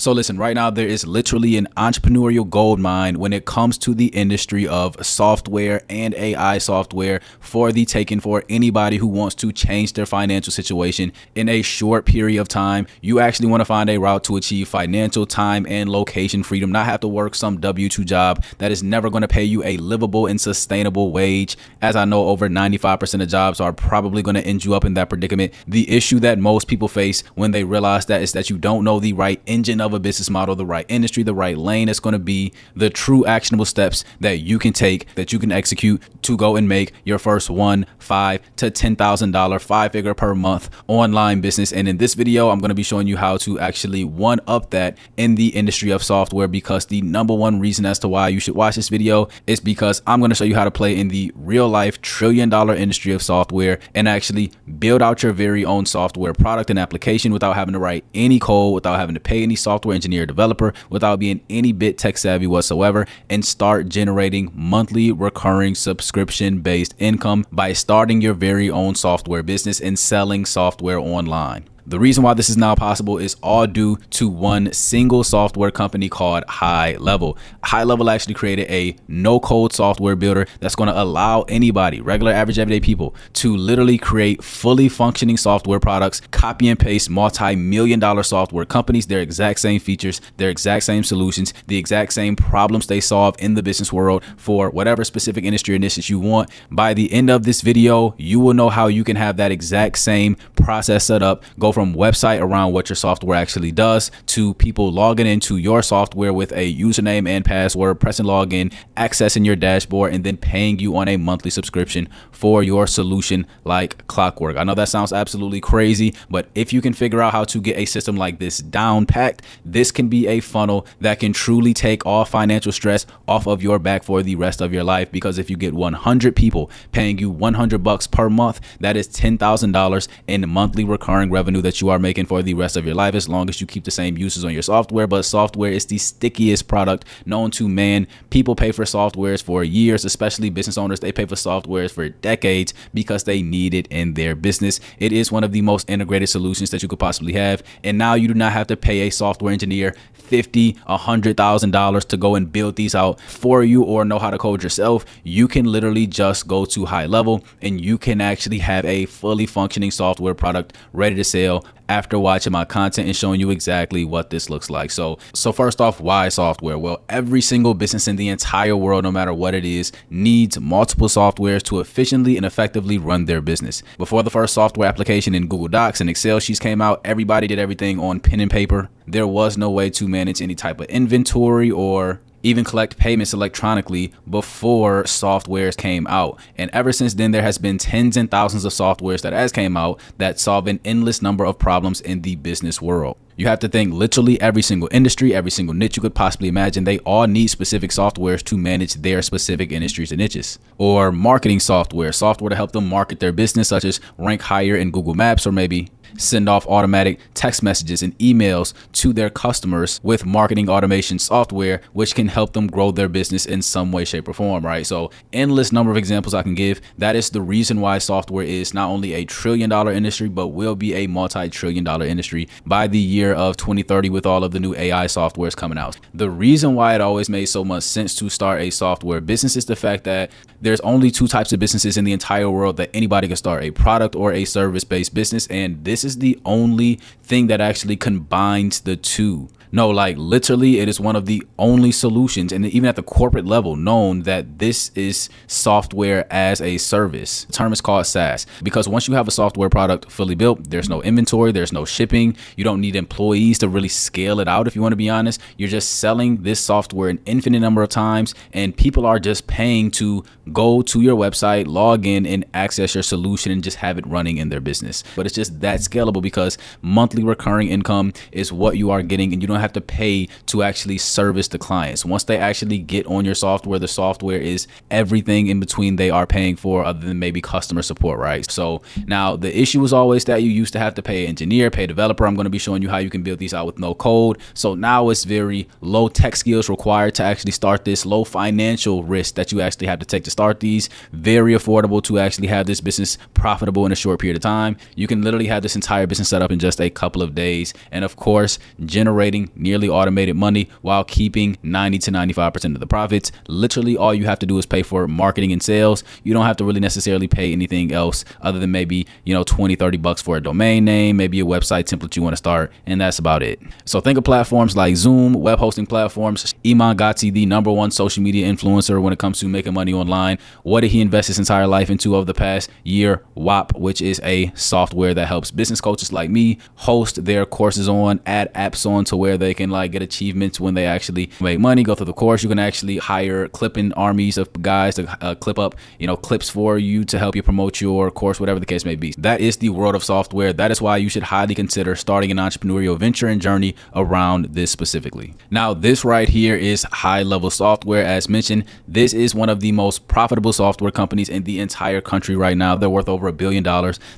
So listen, right now there is literally an entrepreneurial gold mine when it comes to the industry of software and AI software for the taking for anybody who wants to change their financial situation in a short period of time. You actually want to find a route to achieve financial time and location freedom, not have to work some W-2 job that is never going to pay you a livable and sustainable wage. As I know, over 95% of jobs are probably going to end you up in that predicament. The issue that most people face when they realize that is that you don't know the right engine of a business model, the right industry, the right lane. It's going to be the true actionable steps that you can take, that you can execute to go and make your first $1,000, $5,000 to $10,000 5-figure per month online business. And in this video, I'm going to be showing you how to actually one up that in the industry of software, because the number one reason as to why you should watch this video is because I'm going to show you how to play in the real life $1 trillion industry of software and actually build out your very own software product and application without having to write any code, without having to pay any software engineer developer, without being any bit tech savvy whatsoever, and start generating monthly recurring subscription based income by starting your very own software business and selling software online. The reason why this is now possible is all due to one single software company called HighLevel. HighLevel actually created a no-code software builder that's going to allow anybody, regular, average, everyday people, to literally create fully functioning software products, copy and paste multi-million-dollar software companies, their exact same features, their exact same solutions, the exact same problems they solve in the business world for whatever specific industry or niche you want. By the end of this video, you will know how you can have that exact same process set up, go from website around what your software actually does to people logging into your software with a username and password, pressing login, accessing your dashboard, and then paying you on a monthly subscription for your solution like clockwork. I know that sounds absolutely crazy, but if you can figure out how to get a system like this down packed, this can be a funnel that can truly take all financial stress off of your back for the rest of your life. Because if you get 100 people paying you $100 per month, that is $10,000 in monthly recurring revenue that you are making for the rest of your life, as long as you keep the same uses on your software. But software is the stickiest product known to man. People pay for softwares for years, especially business owners. They pay for softwares for decades because they need it in their business. It is one of the most integrated solutions that you could possibly have. And now you do not have to pay a software engineer $50,000, $100,000 to go and build these out for you or know how to code yourself. You can literally just go to HighLevel and you can actually have a fully functioning software product ready to sell after watching my content and showing you exactly what this looks like. So first off, why software? Well, every single business in the entire world, no matter what it is, needs multiple softwares to efficiently and effectively run their business. Before the first software application in Google Docs and Excel sheets came out, everybody did everything on pen and paper. There was no way to manage any type of inventory or even collect payments electronically before softwares came out. And ever since then, there has been tens and thousands of softwares that has came out that solve an endless number of problems in the business world. You have to think literally every single industry, every single niche you could possibly imagine, they all need specific softwares to manage their specific industries and niches. Or marketing software to help them market their business, such as rank higher in Google Maps, or maybe send off automatic text messages and emails to their customers with marketing automation software, which can help them grow their business in some way, shape, or form, right? So endless number of examples I can give. That is the reason why software is not only a $1 trillion industry, but will be a multi-trillion-dollar industry by the year of 2030 with all of the new AI softwares coming out. The reason why it always made so much sense to start a software business is the fact that there's only two types of businesses in the entire world that anybody can start: a product or a service-based business. And this is the only thing that actually combines the two. No, like literally, it is one of the only solutions, and even at the corporate level, known that this is software as a service. The term is called SaaS, because once you have a software product fully built, there's no inventory, there's no shipping. You don't need employees to really scale it out. If you want to be honest, you're just selling this software an infinite number of times, and people are just paying to go to your website, log in, and access your solution and just have it running in their business. But it's just that scalable because monthly recurring income is what you are getting, and you don't have to pay to actually service the clients. Once they actually get on your software, the software is everything in between they are paying for, other than maybe customer support, right? So now the issue is always that you used to have to pay an engineer, pay a developer. I'm going to be showing you how you can build these out with no code. So now it's very low tech skills required to actually start this, low financial risk that you actually have to take to start these, very affordable to actually have this business profitable in a short period of time. You can literally have this entire business set up in just a couple of days, and of course generating nearly automated money while keeping 90 to 95% of the profits. Literally all you have to do is pay for marketing and sales. You don't have to really necessarily pay anything else other than maybe, 20, 30 bucks for a domain name, maybe a website template you want to start, and that's about it. So think of platforms like Zoom, web hosting platforms. Iman Gadzhi, the #1 social media influencer when it comes to making money online. What did he invest his entire life into over the past year? WAP, which is a software that helps business coaches like me host their courses on, add apps on to where they can get achievements when they actually make money. Go through the course. You can actually hire clipping armies of guys to clip up, clips for you to help you promote your course, whatever the case may be. That is the world of software. That is why you should highly consider starting an entrepreneurial venture and journey around this specifically. Now, this right here is HighLevel Software. As mentioned, this is one of the most profitable software companies in the entire country right now. They're worth over $1 billion.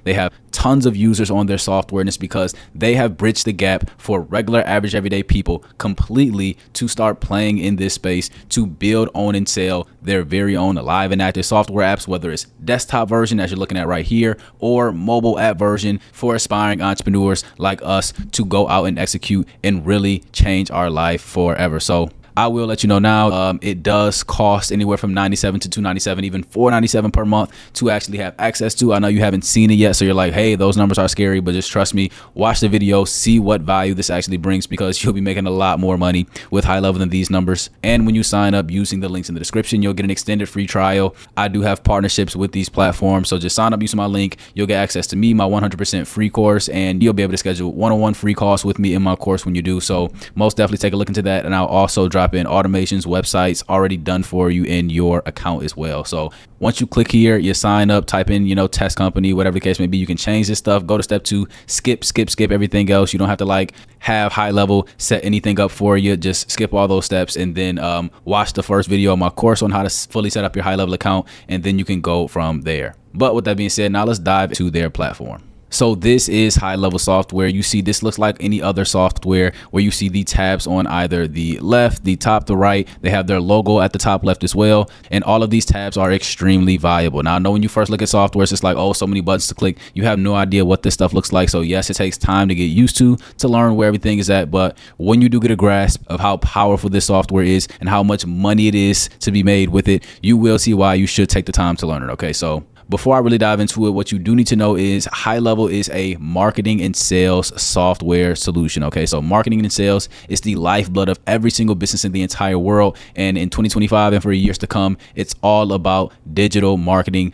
They have tons of users on their software, and it's because they have bridged the gap for regular, average, everyday people completely to start playing in this space, to build, own, and sell their very own live and active software apps, whether it's desktop version as you're looking at right here or mobile app version for aspiring entrepreneurs like us to go out and execute and really change our life forever. So I will let you know now, it does cost anywhere from $97 to $297, even $497 per month to actually have access to. I know you haven't seen it yet, so you're like, hey, those numbers are scary, but just trust me, watch the video, see what value this actually brings, because you'll be making a lot more money with HighLevel than these numbers. And when you sign up using the links in the description, you'll get an extended free trial. I do have partnerships with these platforms, so just sign up using my link. You'll get access to me, my 100% free course, and you'll be able to schedule one-on-one free calls with me in my course when you do. So most definitely take a look into that, and I'll also drop in automations, websites already done for you in your account as well. So once you click here, you sign up, type in, test company, whatever the case may be. You can change this stuff. Go to step 2, skip everything else. You don't have to have HighLevel set anything up for you. Just skip all those steps and then watch the first video of my course on how to fully set up your HighLevel account, and then you can go from there. But with that being said, now let's dive into their platform. So this is HighLevel Software. You see, this looks like any other software where you see the tabs on either the left, the top, the right. They have their logo at the top left as well. And all of these tabs are extremely valuable. Now, I know when you first look at software, it's just like, oh, so many buttons to click. You have no idea what this stuff looks like. So yes, it takes time to get used to learn where everything is at. But when you do get a grasp of how powerful this software is and how much money it is to be made with it, you will see why you should take the time to learn it. Okay, so before I really dive into it, what you do need to know is HighLevel is a marketing and sales software solution. Okay, so marketing and sales is the lifeblood of every single business in the entire world. And in 2025 and for years to come, it's all about digital marketing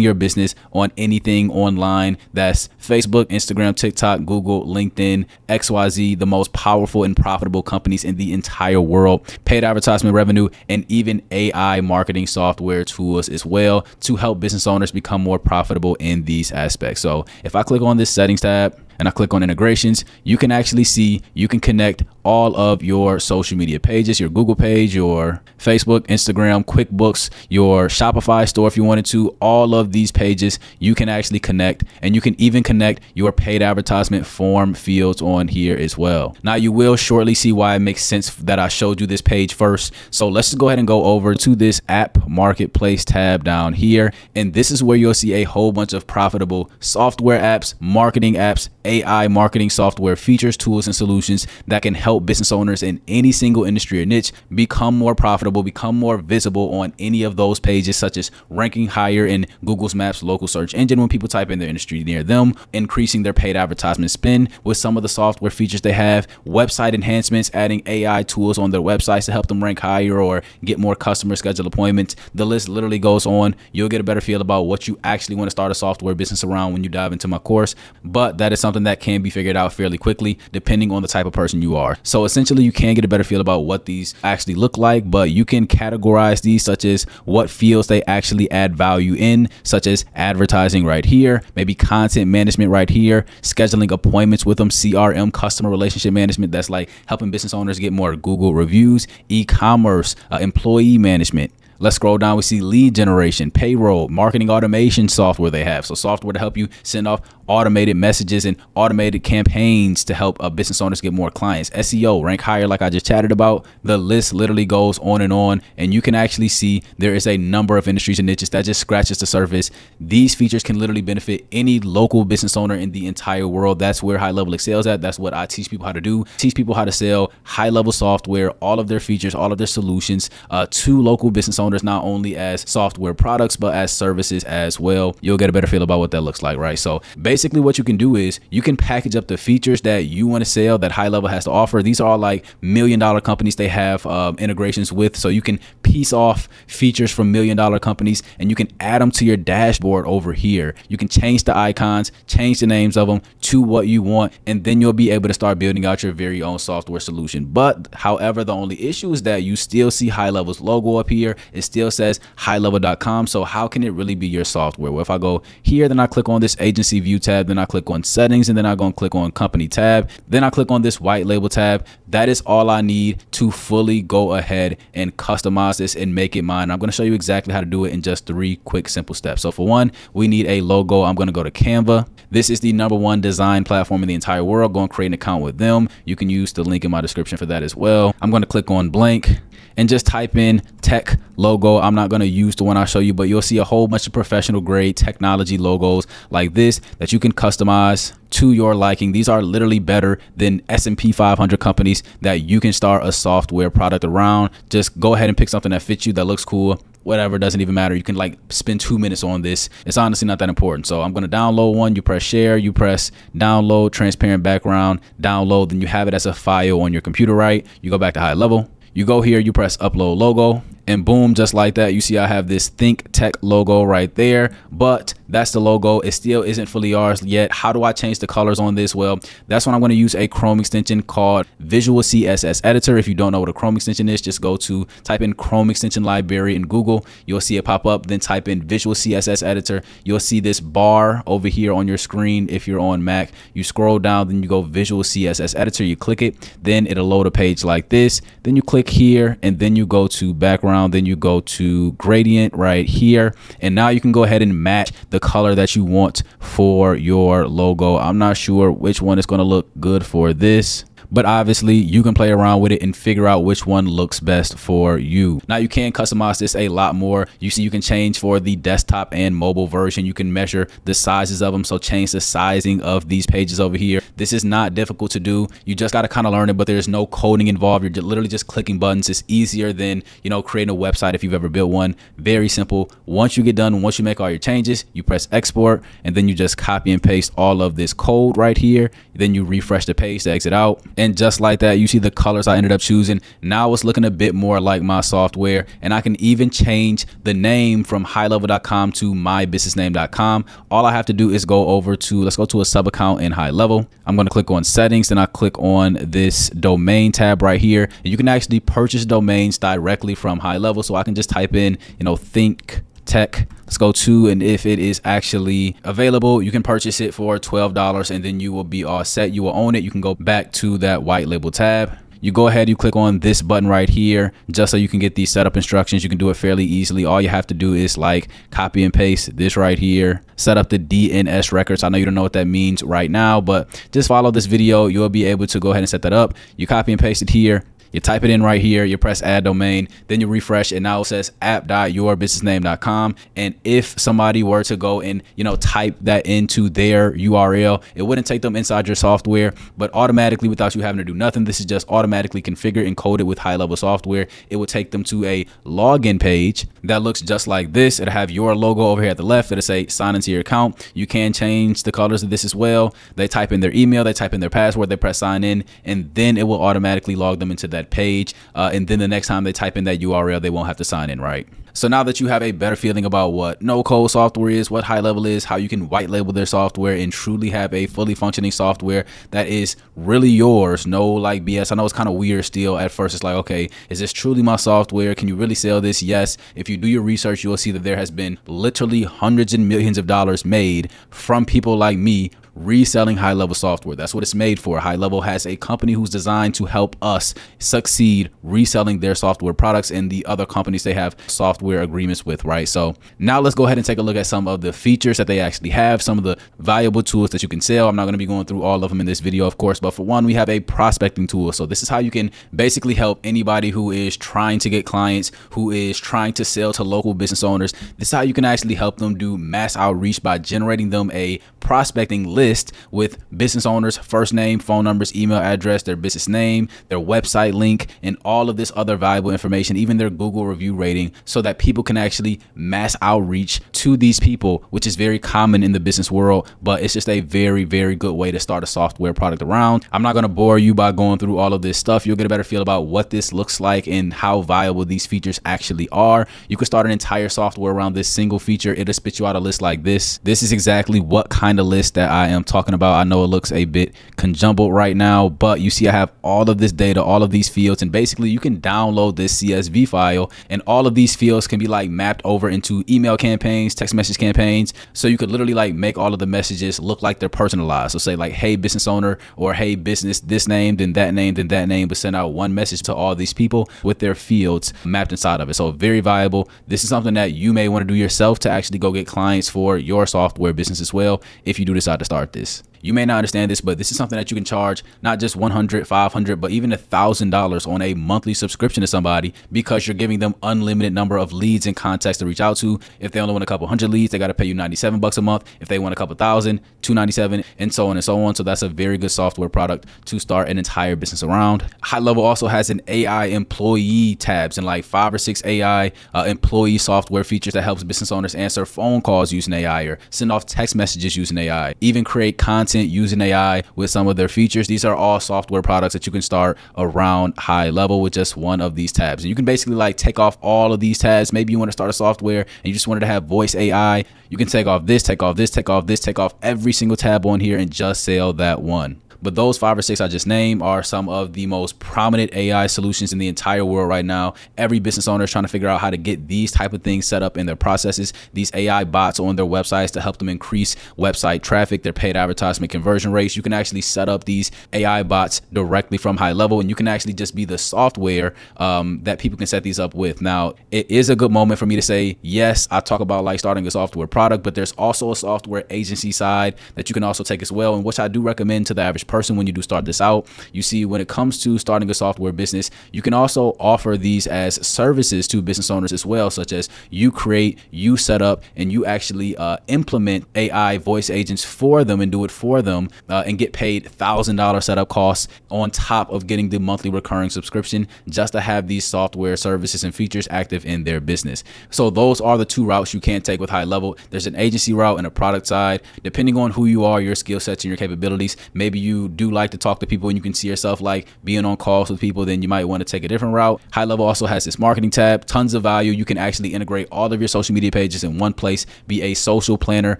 your business on anything online. That's Facebook, Instagram, TikTok, Google, LinkedIn, XYZ, the most powerful and profitable companies in the entire world, paid advertisement revenue, and even AI marketing software tools as well to help business owners become more profitable in these aspects. So if I click on this settings tab and I click on integrations, you can actually see you can connect all of your social media pages, your Google page, your Facebook, Instagram, QuickBooks, your Shopify store if you wanted to. All of these pages you can actually connect, and you can even connect your paid advertisement form fields on here as well. Now you will shortly see why it makes sense that I showed you this page first. So let's just go ahead and go over to this app marketplace tab down here, and this is where you'll see a whole bunch of profitable software apps, marketing apps, AI marketing software features, tools, and solutions that can help business owners in any single industry or niche become more profitable, become more visible on any of those pages, such as ranking higher in Google's Maps local search engine when people type in their industry near them, increasing their paid advertisement spend with some of the software features they have, website enhancements, adding AI tools on their websites to help them rank higher or get more customer scheduled appointments. The list literally goes on. You'll get a better feel about what you actually want to start a software business around when you dive into my course, but that is something that can be figured out fairly quickly depending on the type of person you are. So essentially you can get a better feel about what these actually look like, but you can categorize these such as what fields they actually add value in, such as advertising right here, maybe content management right here, scheduling appointments with them, CRM, customer relationship management, that's like helping business owners get more Google reviews, e-commerce, employee management. Let's scroll down. We see lead generation, payroll, marketing automation software they have. So software to help you send off automated messages and automated campaigns to help business owners get more clients. SEO, rank higher, like I just chatted about. The list literally goes on, and you can actually see there is a number of industries and niches that just scratches the surface. These features can literally benefit any local business owner in the entire world. That's where High Level excels at. That's what I teach people how to do. Teach people how to sell high level software, all of their features, all of their solutions to local business owners, not only as software products, but as services as well. You'll get a better feel about what that looks like, right? So basically what you can do is you can package up the features that you want to sell that High Level has to offer. These are all like $1 million companies they have integrations with. So you can piece off features from $1 million companies and you can add them to your dashboard over here. You can change the icons, change the names of them to what you want, and then you'll be able to start building out your very own software solution. But however, the only issue is that you still see High Level's logo up here. It still says highlevel.com. So how can it really be your software? Well, if I go here, then I click on this agency view tab, then I click on settings, and then I go and click on company tab. Then I click on this white label tab. That is all I need to fully go ahead and customize this and make it mine. I'm going to show you exactly how to do it in just 3 quick, simple steps. So for one, we need a logo. I'm going to go to Canva. This is the #1 design platform in the entire world. Go and create an account with them. You can use the link in my description for that as well. I'm going to click on blank and just type in tech logo. I'm not going to use the one I'll show you, but you'll see a whole bunch of professional grade technology logos like this that you can customize to your liking. These are literally better than S&P 500 companies that you can start a software product around. Just go ahead and pick something that fits you, that looks cool, whatever, doesn't even matter. You can like spend 2 minutes on this. It's honestly not that important. So I'm going to download one. You press share, you press download, transparent background, download, then you have it as a file on your computer, right? You go back to High Level. You go here, you press upload logo, and boom, just like that, you see I have this Think Tech logo right there, but that's the logo. It still isn't fully ours yet. How do I change the colors on this? Well, that's when I'm going to use a Chrome extension called Visual CSS Editor. If you don't know what a Chrome extension is, just go to type in Chrome extension library in Google. You'll see it pop up. Then type in Visual CSS Editor. You'll see this bar over here on your screen. If you're on Mac, you scroll down, then you go Visual CSS Editor. You click it, then it'll load a page like this. Then you click here, and then you go to background. Then you go to gradient right here, and now you can go ahead and match the color that you want for your logo. I'm not sure which one is going to look good for this, but obviously you can play around with it and figure out which one looks best for you. Now you can customize this a lot more. You see, you can change for the desktop and mobile version. You can measure the sizes of them. So change the sizing of these pages over here. This is not difficult to do. You just got to kind of learn it, but there's no coding involved. You're literally just clicking buttons. It's easier than, creating a website if you've ever built one. Very simple. Once you get done, once you make all your changes, you press export, and then you just copy and paste all of this code right here. Then you refresh the page to exit out. And just like that, you see the colors I ended up choosing. Now it's looking a bit more like my software, and I can even change the name from highlevel.com to mybusinessname.com. All I have to do is go over to, let's go to a sub account in High Level. I'm going to click on settings, then I click on this domain tab right here. And you can actually purchase domains directly from High Level. So I can just type in, Think Tech. Let's go to, and if it is actually available, you can purchase it for $12, and then you will be all set. You will own it. You can go back to that white label tab. You go ahead, you click on this button right here just so you can get these setup instructions. You can do it fairly easily. All you have to do is like copy and paste this right here, set up the DNS records. I know you don't know what that means right now, but just follow this video. You'll be able to go ahead and set that up. You copy and paste it here. You type it in right here, you press add domain, then you refresh, and now it says app.yourbusinessname.com. And if somebody were to go and, type that into their URL, it wouldn't take them inside your software, but automatically, without you having to do nothing, this is just automatically configured and coded with High Level software. It would take them to a login page that looks just like this. It'll have your logo over here at the left. It'll say sign into your account. You can change the colors of this as well. They type in their email, they type in their password, they press sign in, and then it will automatically log them into that page, and then the next time they type in that URL, they won't have to sign in, right? So now that you have a better feeling about what no-code software is, what High Level is, how you can white label their software and truly have a fully functioning software that is really yours, no like BS. I know it's kind of weird still at first. It's like, okay, is this truly my software? Can you really sell this? Yes. If you do your research, you will see that there has been literally hundreds and millions of dollars made from people like me reselling high-level software. That's what it's made for. HighLevel has a company who's designed to help us succeed reselling their software products and the other companies they have software agreements with, right? So now let's go ahead and take a look at some of the features that they actually have, some of the valuable tools that you can sell. I'm not going to be going through all of them in this video, of course, but for one, we have a prospecting tool. So this is how you can basically help anybody who is trying to get clients, who is trying to sell to local business owners. This is how you can actually help them do mass outreach by generating them a prospecting list with business owners, first name, phone numbers, email address, their business name, their website link, and all of this other valuable information, even their Google review rating, so that people can actually mass outreach to these people, which is very common in the business world, but it's just a very, very good way to start a software product around. I'm not going to bore you by going through all of this stuff. You'll get a better feel about what this looks like and how valuable these features actually are. You can start an entire software around this single feature. It'll spit you out a list like this. This is exactly what kind of list that I am talking about. I know it looks a bit conjumbled right now, but you see I have all of this data, all of these fields, and basically you can download this CSV file, and all of these fields can be like mapped over into email campaigns, text message campaigns. So you could literally like make all of the messages look like they're personalized. So say like, hey business owner, or hey business, this name, then that name, then that name, but send out one message to all these people with their fields mapped inside of it. So very valuable. This is something that you may want to do yourself to actually go get clients for your software business as well, if you do decide to start this. You may not understand this, but this is something that you can charge not just $100, $500, but even $1,000 on a monthly subscription to somebody, because you're giving them unlimited number of leads and contacts to reach out to. If they only want a couple hundred leads, they got to pay you $97 a month. If they want a couple thousand, $297, and so on and so on. So that's a very good software product to start an entire business around. HighLevel also has an AI employee tabs and like 5 or 6 AI employee software features that helps business owners answer phone calls using AI or send off text messages using AI, even create content using AI with some of their features. These are all software products that you can start around HighLevel with just one of these tabs. And you can basically like take off all of these tabs. Maybe you want to start a software and you just wanted to have voice AI. You can take off this, take off this, take off this, take off every single tab on here and just sell that one. But those 5 or 6 I just named are some of the most prominent AI solutions in the entire world right now. Every business owner is trying to figure out how to get these type of things set up in their processes, these AI bots on their websites to help them increase website traffic, their paid advertisement conversion rates. You can actually set up these AI bots directly from HighLevel, and you can actually just be the software that people can set these up with. Now, it is a good moment for me to say, yes, I talk about like starting a software product, but there's also a software agency side that you can also take as well, and which I do recommend to the average person when you do start this out. You see, when it comes to starting a software business, you can also offer these as services to business owners as well, such as you create, you set up, and you actually implement AI voice agents for them and do it for them and get paid $1,000 setup costs on top of getting the monthly recurring subscription just to have these software services and features active in their business. So those are the 2 routes you can take with HighLevel. There's an agency route and a product side. Depending on who you are, your skill sets and your capabilities, maybe you do like to talk to people and you can see yourself like being on calls with people, then you might want to take a different route. HighLevel also has this marketing tab, tons of value. You can actually integrate all of your social media pages in one place, be a social planner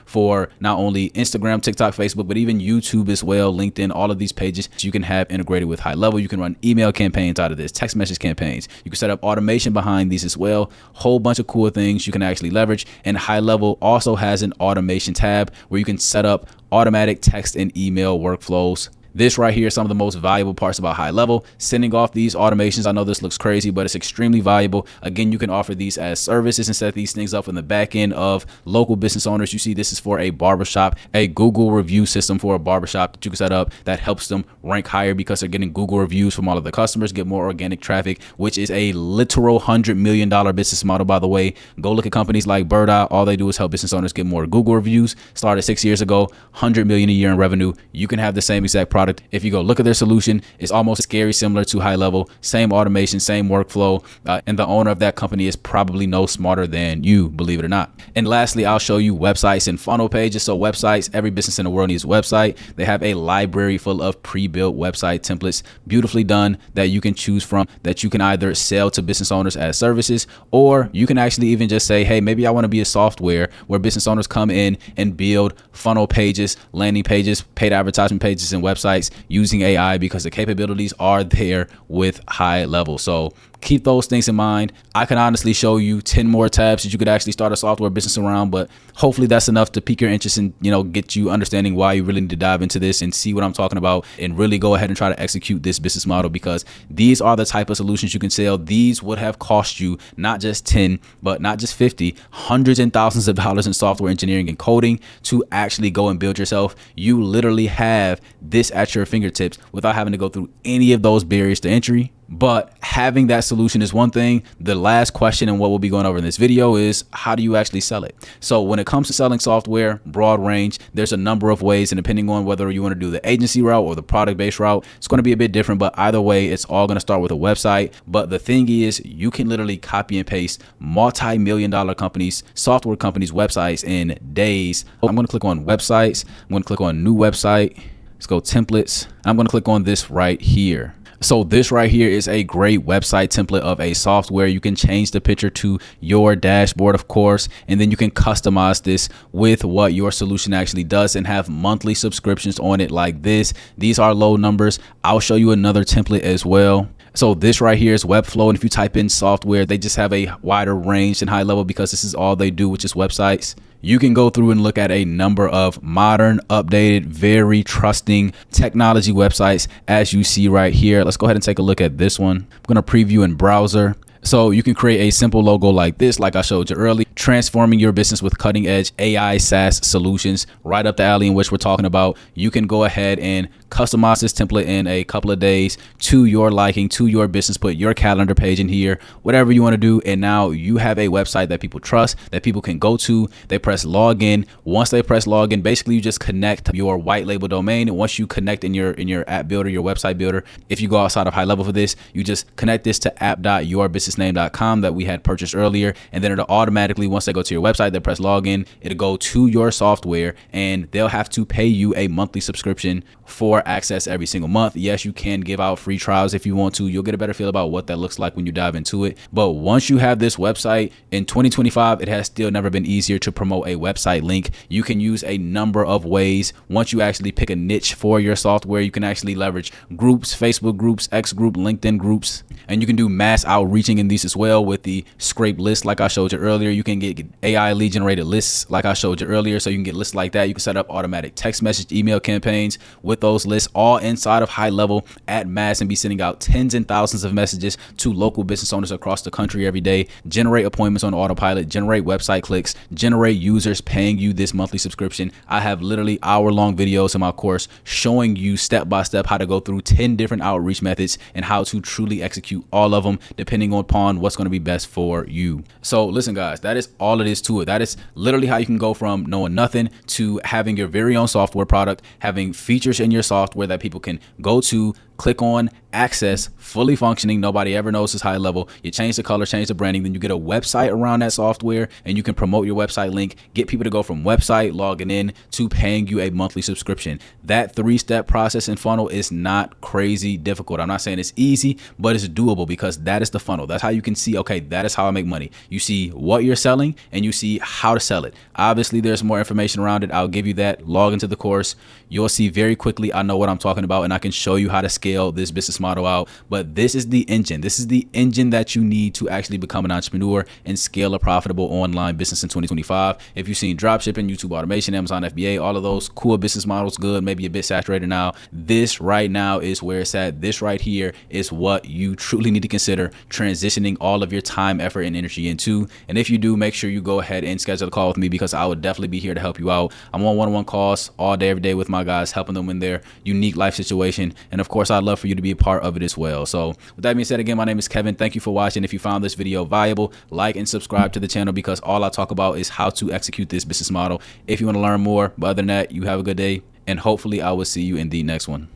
for not only Instagram, TikTok, Facebook, but even YouTube as well, LinkedIn, all of these pages you can have integrated with HighLevel. You can run email campaigns out of this, text message campaigns. You can set up automation behind these as well. Whole bunch of cool things you can actually leverage. And HighLevel also has an automation tab where you can set up automatic text and email workflows. This right here is some of the most valuable parts about HighLevel. Sending off these automations, I know this looks crazy, but it's extremely valuable. Again, you can offer these as services and set these things up in the back end of local business owners. You see, this is for a barbershop, a Google review system for a barbershop that you can set up that helps them rank higher because they're getting Google reviews from all of the customers, get more organic traffic, which is a literal $100 million business model, by the way. Go look at companies like Bird Eye. All they do is help business owners get more Google reviews. Started 6 years ago, $100 million a year in revenue. You can have the same exact product. If you go look at their solution, it's almost scary similar to HighLevel, same automation, same workflow, and the owner of that company is probably no smarter than you, believe it or not. And lastly, I'll show you websites and funnel pages. So websites, every business in the world needs a website. They have a library full of pre-built website templates, beautifully done, that you can choose from, that you can either sell to business owners as services, or you can actually even just say, hey, maybe I want to be a software where business owners come in and build funnel pages, landing pages, paid advertisement pages, and websites using AI, because the capabilities are there with HighLevel. So keep those things in mind. I can honestly show you 10 more tabs that you could actually start a software business around, but hopefully that's enough to pique your interest and, get you understanding why you really need to dive into this and see what I'm talking about and really go ahead and try to execute this business model, because these are the type of solutions you can sell. These would have cost you not just 10, but not just 50, hundreds and thousands of dollars in software engineering and coding to actually go and build yourself. You literally have this at your fingertips without having to go through any of those barriers to entry. But having that solution is one thing. The last question and what we'll be going over in this video is, how do you actually sell it? So when it comes to selling software, broad range, there's a number of ways, and depending on whether you want to do the agency route or the product-based route, it's going to be a bit different, but either way, it's all going to start with a website. But the thing is, you can literally copy and paste multi-million-dollar companies, software companies' websites in days. I'm going to click on websites. I'm going to click on new website. Let's go templates. I'm going to click on this right here. So this right here is a great website template of a software. You can change the picture to your dashboard, of course, and then you can customize this with what your solution actually does and have monthly subscriptions on it like this. These are low numbers. I'll show you another template as well. So this right here is Webflow, and if you type in software, they just have a wider range than HighLevel because this is all they do, which is websites. You can go through and look at a number of modern, updated, very trusting technology websites as you see right here. Let's go ahead and take a look at this one. I'm going to preview in browser. So you can create a simple logo like this, like I showed you earlier, transforming your business with cutting edge AI SaaS solutions, right up the alley in which we're talking about. You can go ahead and customize this template in a couple of days to your liking, to your business, put your calendar page in here, whatever you want to do. And now you have a website that people trust, that people can go to. They press login. Once they press login, basically you just connect your white label domain. And once you connect in your app builder, your website builder, if you go outside of HighLevel for this, you just connect this to app.yourbusinessname.com that we had purchased earlier. And then it'll automatically, once they go to your website, they press login, it'll go to your software and they'll have to pay you a monthly subscription for access every single month. Yes, you can give out free trials if you want to. You'll get a better feel about what that looks like when you dive into it. But once you have this website in 2025, it has still never been easier to promote a website link. You can use a number of ways. Once you actually pick a niche for your software, you can actually leverage groups, Facebook groups, X group, LinkedIn groups, and you can do mass outreaching in these as well with the scrape list like I showed you earlier. You can get AI lead generated lists like I showed you earlier. So you can get lists like that. You can set up automatic text message, email campaigns with those lists all inside of HighLevel at mass and be sending out tens and thousands of messages to local business owners across the country every day, generate appointments on autopilot, generate website clicks, generate users paying you this monthly subscription. I have literally hour-long videos in my course showing you step by step how to go through 10 different outreach methods and how to truly execute all of them depending upon what's going to be best for you. So listen guys, that is all it is to it. That is literally how you can go from knowing nothing to having your very own software product, having features in your software that people can go to, click on, access, fully functioning. Nobody ever knows it's HighLevel. You change the color, change the branding, then you get a website around that software and you can promote your website link, get people to go from website logging in to paying you a monthly subscription. That 3-step process and funnel is not crazy difficult. I'm not saying it's easy, but it's doable because that is the funnel. That's how you can see, okay, that is how I make money. You see what you're selling and you see how to sell it. Obviously, there's more information around it. I'll give you that. Log into the course. You'll see very quickly I know what I'm talking about and I can show you how to scale this business model out. But this is the engine. This is the engine that you need to actually become an entrepreneur and scale a profitable online business in 2025. If you've seen dropshipping, YouTube automation, Amazon FBA, all of those cool business models, good, maybe a bit saturated now. This right now is where it's at. This right here is what you truly need to consider transitioning all of your time, effort, and energy into. And if you do, make sure you go ahead and schedule a call with me because I would definitely be here to help you out. I'm on one-on-one calls all day, every day with my guys, helping them in their unique life situation. And of course, I'd love for you to be a part of it as well. So with that being said, again, my name is Kevin. Thank you for watching. If you found this video valuable, like and subscribe to the channel because all I talk about is how to execute this business model if you want to learn more. But other than that, you have a good day and hopefully I will see you in the next one.